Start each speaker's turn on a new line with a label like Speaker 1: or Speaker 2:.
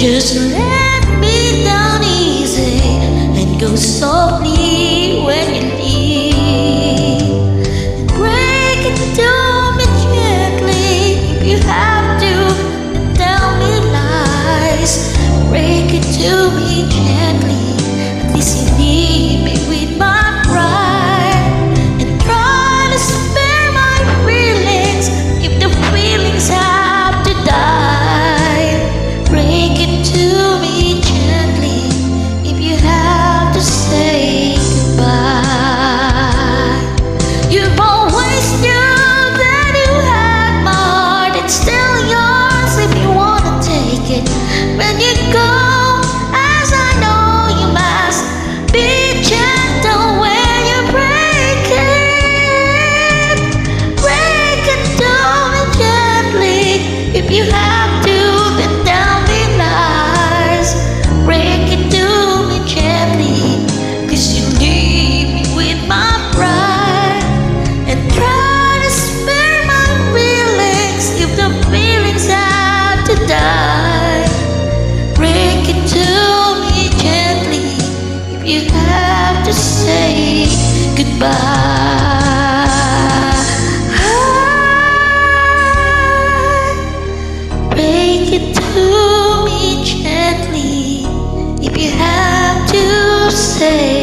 Speaker 1: Just let me down easy and go softly when you leave. And break it to me gently if you have to, and tell me lies. Break it to me gently, at least you leave me with my pride. And try to spare my feelings if the feelings have to die. Break it to me gently if you have to say goodbye. You've always knew that you had my heart, it's still yours if you wanna take it. When you go, as I know you must, be gentle when you break it. Break it to me gently if you have to, then tell me lies. Break it to me gently, 'cause you leave me with my pride. And try to spare my feelings if the feelings have to die. Break it to me gently if you have to say goodbye. Break it to me gently if you have to say